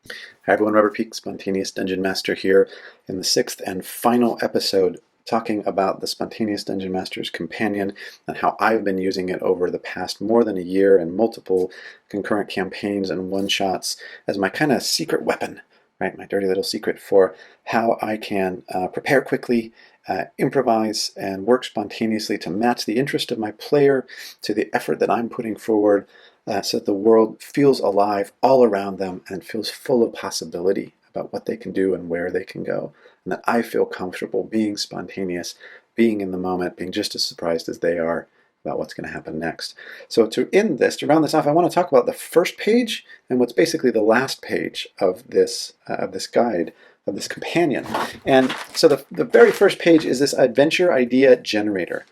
Hi everyone, Robert Peak, Spontaneous Dungeon Master here in the sixth and final episode talking about the Spontaneous Dungeon Master's Companion and how I've been using it over the past more than a year in multiple concurrent campaigns and one-shots as my kind of secret weapon, right? My dirty little secret for how I can prepare quickly, improvise, and work spontaneously to match the interest of my player to the effort that I'm putting forward so that the world feels alive all around them and feels full of possibility about what they can do and where they can go. And that I feel comfortable being spontaneous, being in the moment, being just as surprised as they are about what's going to happen next. So to round this off, I want to talk about the first page and what's basically the last page of this guide, of this companion. And so the very first page is this adventure idea generator.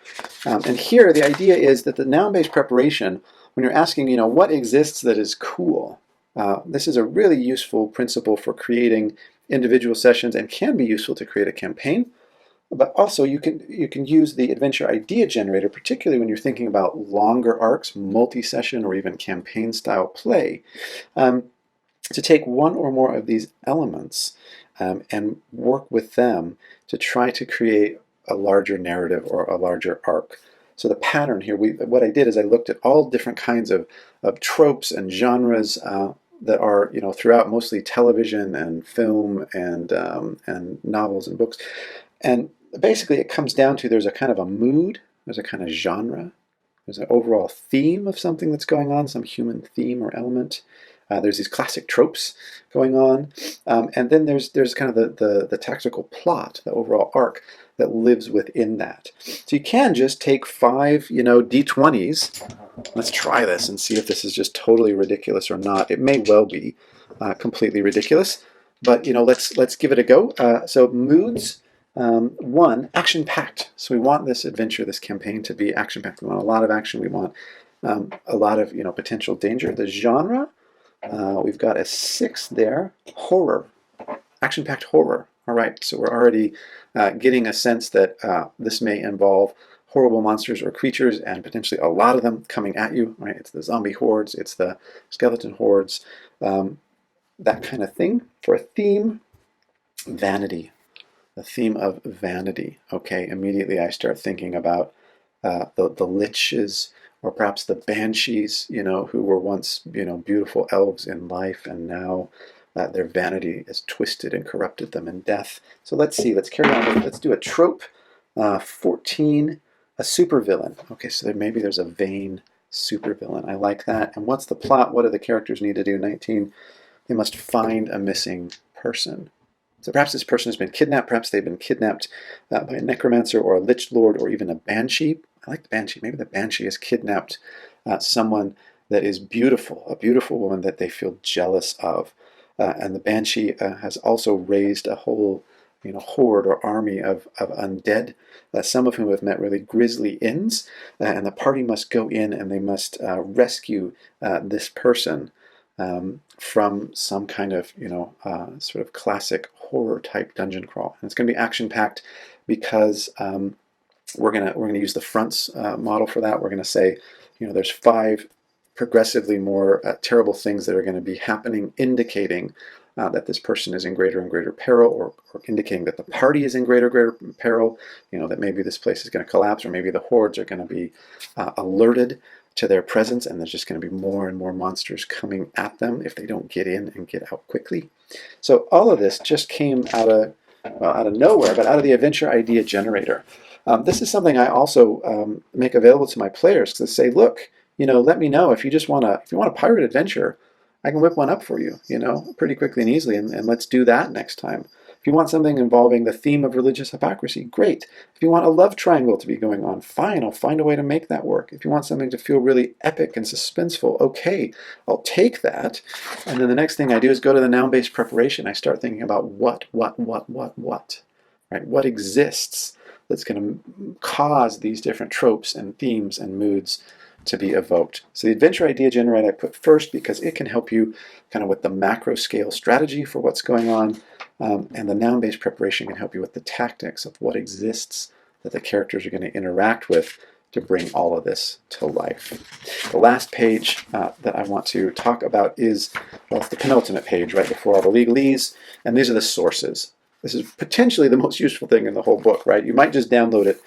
And here the idea is that the noun-based preparation, when you're asking, what exists that is cool, this is a really useful principle for creating individual sessions and can be useful to create a campaign. But also you can use the adventure idea generator, particularly when you're thinking about longer arcs, multi-session, or even campaign-style play, to take one or more of these elements and work with them to try to create a larger narrative or a larger arc. So the pattern here, what I did is I looked at all different kinds of tropes and genres that are throughout mostly television and film and novels and books. And basically it comes down to there's a kind of a mood, there's a kind of genre, there's an overall theme of something that's going on, some human theme or element. There's these classic tropes going on, and then there's kind of the tactical plot, the overall arc that lives within that. So you can just take 5 D20s. Let's try this and see if this is just totally ridiculous or not. It may well be completely ridiculous, but let's give it a go. So moods. 1, action-packed. So we want this adventure, this campaign, to be action-packed. We want a lot of action. We want a lot of potential danger. The genre. We've got a 6 there, horror, action-packed horror. All right, so we're already getting a sense that this may involve horrible monsters or creatures and potentially a lot of them coming at you, right? It's the zombie hordes, it's the skeleton hordes, that kind of thing. For a theme, vanity, the theme of vanity. Okay, immediately I start thinking about the liches, or perhaps the banshees, who were once, beautiful elves in life, and now their vanity has twisted and corrupted them in death. So let's see, let's carry on. Let's do a trope. 14, a supervillain. Okay, so maybe there's a vain supervillain. I like that. And what's the plot? What do the characters need to do? 19, they must find a missing person. So perhaps this person has been kidnapped. Perhaps they've been kidnapped by a necromancer or a lich lord or even a banshee. I like the banshee. Maybe the banshee has kidnapped someone that is beautiful, a beautiful woman that they feel jealous of. And the banshee has also raised a whole horde or army of undead, some of whom have met really grisly ends. And the party must go in and they must rescue this person from some kind of sort of classic horror type dungeon crawl. And it's going to be action packed because we're gonna use the fronts model for that. We're going to say there's 5 progressively more terrible things that are going to be happening, indicating that this person is in greater and greater peril, or indicating that the party is in greater and greater peril. That maybe this place is going to collapse, or maybe the hordes are going to be alerted to their presence, and there's just going to be more and more monsters coming at them if they don't get in and get out quickly. So all of this just came out of nowhere, but out of the adventure idea generator. This is something I also make available to my players to say, look, let me know if you want a pirate adventure. I can whip one up for you, pretty quickly and easily, and let's do that next time. If you want something involving the theme of religious hypocrisy, great. If you want a love triangle to be going on, fine, I'll find a way to make that work. If you want something to feel really epic and suspenseful, okay, I'll take that. And then the next thing I do is go to the noun-based preparation. I start thinking about what, right? What exists that's going to cause these different tropes and themes and moods to be evoked. So the adventure idea generator I put first because it can help you kind of with the macro scale strategy for what's going on, and the noun-based preparation can help you with the tactics of what exists that the characters are going to interact with to bring all of this to life. The last page that I want to talk about is, well, it's the penultimate page right before all the legalese, and these are the sources. This is potentially the most useful thing in the whole book, right? You might just download it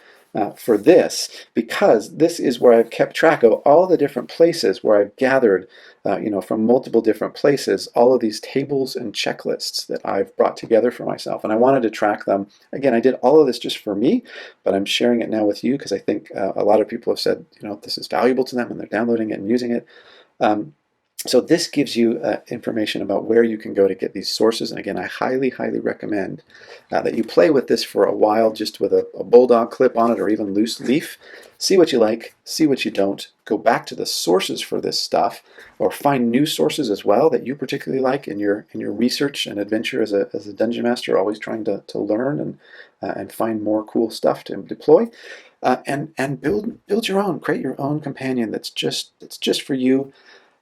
for this, because this is where I've kept track of all the different places where I've gathered, from multiple different places, all of these tables and checklists that I've brought together for myself. And I wanted to track them. Again, I did all of this just for me, but I'm sharing it now with you because I think a lot of people have said, this is valuable to them and they're downloading it and using it. So this gives you information about where you can go to get these sources. And again, I highly, highly recommend that you play with this for a while, just with a bulldog clip on it or even loose leaf. See what you like, see what you don't. Go back to the sources for this stuff, or find new sources as well that you particularly like in your research and adventure as a dungeon master, always trying to learn and find more cool stuff to deploy. And build your own, create your own companion that's just for you.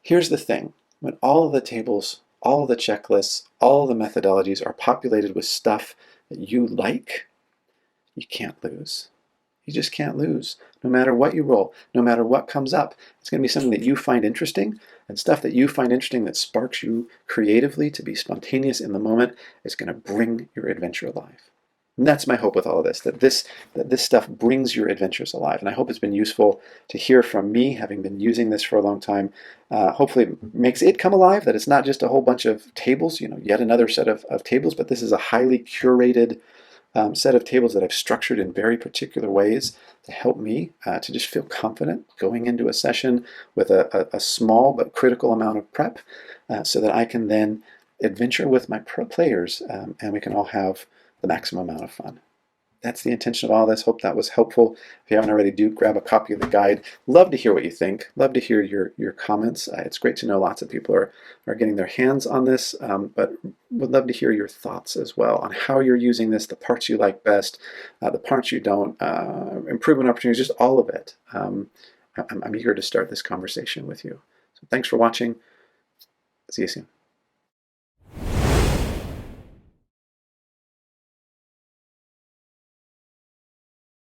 Here's the thing, when all of the tables, all of the checklists, all of the methodologies are populated with stuff that you like, you can't lose. You just can't lose. No matter what you roll, no matter what comes up, it's going to be something that you find interesting, and stuff that you find interesting that sparks you creatively to be spontaneous in the moment is going to bring your adventure alive. And that's my hope with all of this, that this stuff brings your adventures alive. And I hope it's been useful to hear from me, having been using this for a long time. Hopefully it makes it come alive, that it's not just a whole bunch of tables, yet another set of tables, but this is a highly curated set of tables that I've structured in very particular ways to help me to just feel confident going into a session with a small but critical amount of prep, so that I can then adventure with my players, and we can all have the maximum amount of fun. That's the intention of all this. Hope that was helpful. If you haven't already, do grab a copy of the guide. Love to hear what you think. Love to hear your comments. It's great to know lots of people are getting their hands on this, but would love to hear your thoughts as well on how you're using this, the parts you like best, the parts you don't, improvement opportunities, just all of it. I'm eager to start this conversation with you. So thanks for watching. See you soon.